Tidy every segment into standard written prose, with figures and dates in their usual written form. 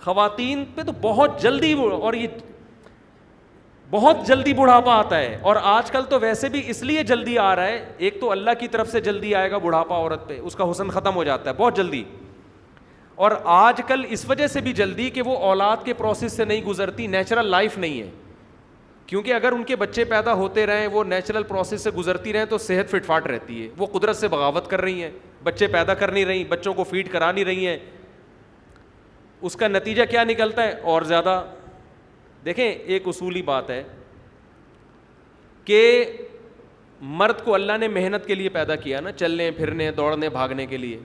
خواتین پہ تو بہت جلدی، اور یہ بہت جلدی بڑھاپا آتا ہے. اور آج کل تو ویسے بھی اس لیے جلدی آ رہا ہے، ایک تو اللہ کی طرف سے جلدی آئے گا بڑھاپا عورت پہ، اس کا حسن ختم ہو جاتا ہے بہت جلدی. اور آج کل اس وجہ سے بھی جلدی کہ وہ اولاد کے پروسیس سے نہیں گزرتی، نیچرل لائف نہیں ہے. کیونکہ اگر ان کے بچے پیدا ہوتے رہیں، وہ نیچرل پروسیس سے گزرتی رہیں تو صحت فٹ فاٹ رہتی ہے. وہ قدرت سے بغاوت کر رہی ہیں، بچے پیدا کر نہیں رہی، بچوں کو فیڈ کرا نہیں رہی ہیں. اس کا نتیجہ کیا نکلتا ہے؟ اور زیادہ. دیکھیں ایک اصولی بات ہے کہ مرد کو اللہ نے محنت کے لیے پیدا کیا نا، چلنے پھرنے دوڑنے بھاگنے کے لیے.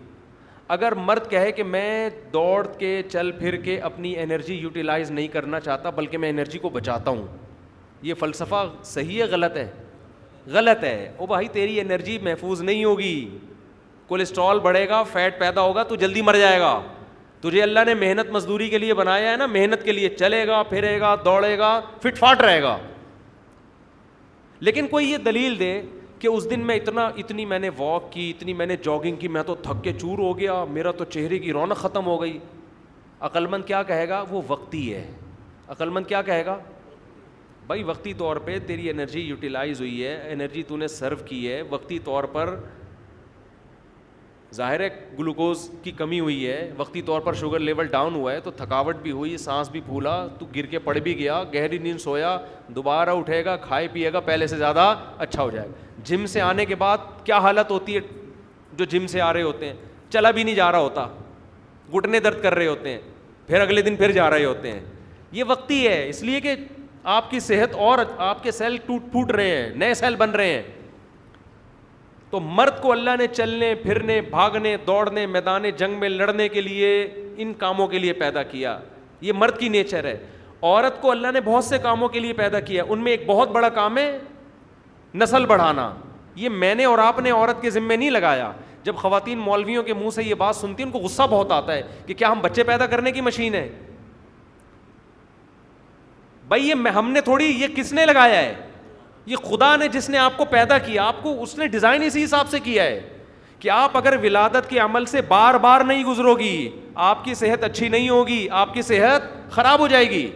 اگر مرد کہے کہ میں دوڑ کے چل پھر کے اپنی انرجی یوٹیلائز نہیں کرنا چاہتا بلکہ میں انرجی کو بچاتا ہوں، یہ فلسفہ صحیح ہے غلط ہے؟ غلط ہے. او بھائی تیری انرجی محفوظ نہیں ہوگی، کولیسٹرول بڑھے گا، فیٹ پیدا ہوگا، تو جلدی مر جائے گا. تجھے اللہ نے محنت مزدوری کے لیے بنایا ہے نا، محنت کے لیے چلے گا پھرے گا دوڑے گا فٹ فاٹ رہے گا. لیکن کوئی یہ دلیل دے کہ اس دن میں اتنی میں نے واک کی، اتنی میں نے جاگنگ کی، میں تو تھک کے چور ہو گیا، میرا تو چہرے کی رونق ختم ہو گئی. عقل مند کیا کہے گا؟ وہ وقتی ہے. عقل مند کیا کہے گا؟ بھائی وقتی طور پہ تیری انرجی یوٹیلائز ہوئی ہے، انرجی تو نے سرو کی ہے، وقتی طور پر ظاہر ہے گلوکوز کی کمی ہوئی ہے، وقتی طور پر شوگر لیول ڈاؤن ہوا ہے، تو تھکاوٹ بھی ہوئی، سانس بھی پھولا، تو گر کے پڑ بھی گیا، گہری نیند سویا، دوبارہ اٹھے گا، کھائے پیے گا، پہلے سے زیادہ اچھا ہو جائے گا. جم سے آنے کے بعد کیا حالت ہوتی ہے؟ جو جم سے آ رہے ہوتے ہیں چلا بھی نہیں جا رہا ہوتا، گھٹنے درد کر رہے ہوتے ہیں، پھر اگلے دن پھر جا رہے ہوتے ہیں. یہ وقتی ہے، اس لیے کہ آپ کی صحت اور آپ کے سیل ٹوٹ پھوٹ رہے ہیں، نئے سیل بن رہے ہیں. تو مرد کو اللہ نے چلنے پھرنے بھاگنے دوڑنے میدان جنگ میں لڑنے کے لیے ان کاموں کے لیے پیدا کیا. یہ مرد کی نیچر ہے. عورت کو اللہ نے بہت سے کاموں کے لیے پیدا کیا، ان میں ایک بہت بڑا کام ہے نسل بڑھانا. یہ میں نے اور آپ نے عورت کے ذمے نہیں لگایا. جب خواتین مولویوں کے منہ سے یہ بات سنتی ہیں ان کو غصہ بہت آتا ہے کہ کیا ہم بچے پیدا کرنے کی مشین ہے؟ بھائی یہ ہم نے تھوڑی، یہ کس نے لگایا ہے؟ یہ خدا نے، جس نے آپ کو پیدا کیا، آپ کو اس نے ڈیزائن اسی حساب سے کیا ہے کہ آپ اگر ولادت کے عمل سے بار بار نہیں گزرو گی، آپ کی صحت اچھی نہیں ہوگی، آپ کی صحت خراب ہو جائے گی.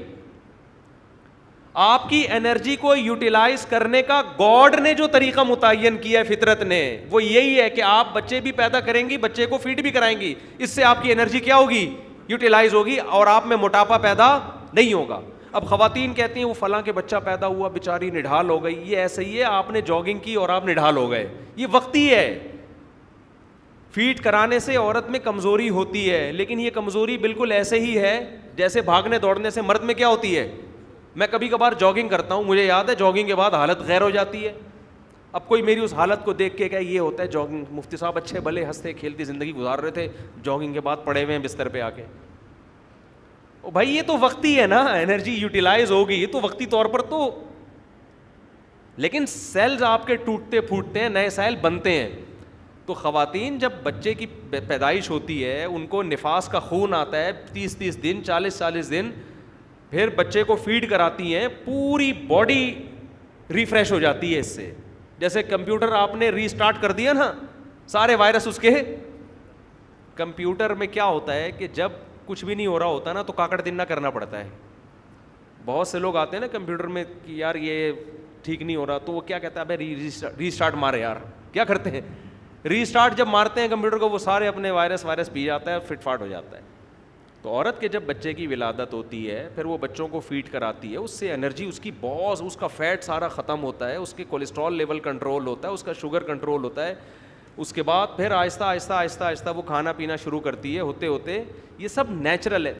آپ کی انرجی کو یوٹیلائز کرنے کا گاڈ نے جو طریقہ متعین کیا ہے فطرت نے، وہ یہی ہے کہ آپ بچے بھی پیدا کریں گی، بچے کو فیڈ بھی کرائیں گی. اس سے آپ کی انرجی کیا ہوگی؟ یوٹیلائز ہوگی، اور آپ میں موٹاپا پیدا نہیں ہوگا. اب خواتین کہتی ہیں وہ فلاں کے بچہ پیدا ہوا بیچاری نڈھال ہو گئی. یہ ایسے ہی ہے، آپ نے جاگنگ کی اور آپ نڈھال ہو گئے. یہ وقتی ہے. فیڈ کرانے سے عورت میں کمزوری ہوتی ہے، لیکن یہ کمزوری بالکل ایسے ہی ہے جیسے بھاگنے دوڑنے سے مرد میں کیا ہوتی ہے. میں کبھی کبھار جاگنگ کرتا ہوں، مجھے یاد ہے جاگنگ کے بعد حالت غیر ہو جاتی ہے. اب کوئی میری اس حالت کو دیکھ کے کہ یہ ہوتا ہے جاگنگ، مفتی صاحب اچھے بھلے ہنستے کھیلتی زندگی گزار رہے تھے، جاگنگ کے بعد پڑے ہوئے ہیں بستر پہ آ کے. بھائی یہ تو وقتی ہے نا، انرجی یوٹیلائز ہوگی یہ تو وقتی طور پر تو، لیکن سیلز آپ کے ٹوٹتے پھوٹتے ہیں، نئے سیل بنتے ہیں. تو خواتین جب بچے کی پیدائش ہوتی ہے، ان کو نفاس کا خون آتا ہے 30 دن 40 دن، پھر بچے کو فیڈ کراتی ہیں، پوری باڈی ریفریش ہو جاتی ہے اس سے. جیسے کمپیوٹر آپ نے ری اسٹارٹ کر دیا نا، سارے وائرس اس کے. کمپیوٹر میں کیا ہوتا ہے کہ جب کچھ بھی نہیں ہو رہا ہوتا نا تو کاکڑ دن نہ کرنا پڑتا ہے. بہت سے لوگ آتے ہیں نا کمپیوٹر میں کہ یار یہ ٹھیک نہیں ہو رہا، تو وہ کیا کہتا ہے ابے ری اسٹارٹ مارے. یار کیا کرتے ہیں، ری اسٹارٹ جب مارتے ہیں کمپیوٹر کو، وہ سارے اپنے وائرس پی جاتا ہے، فٹ فاٹ ہو جاتا ہے. تو عورت کے جب بچے کی ولادت ہوتی ہے، پھر وہ بچوں کو فیڈ کراتی ہے، اس سے انرجی اس کی بہت، اس کا فیٹ سارا ختم ہوتا ہے، اس کے کولیسٹرول لیول کنٹرول ہوتا ہے، اس کا شوگر کنٹرول ہوتا ہے. اس کے بعد پھر آہستہ آہستہ آہستہ آہستہ وہ کھانا پینا شروع کرتی ہے. ہوتے ہوتے یہ سب نیچرل ہے.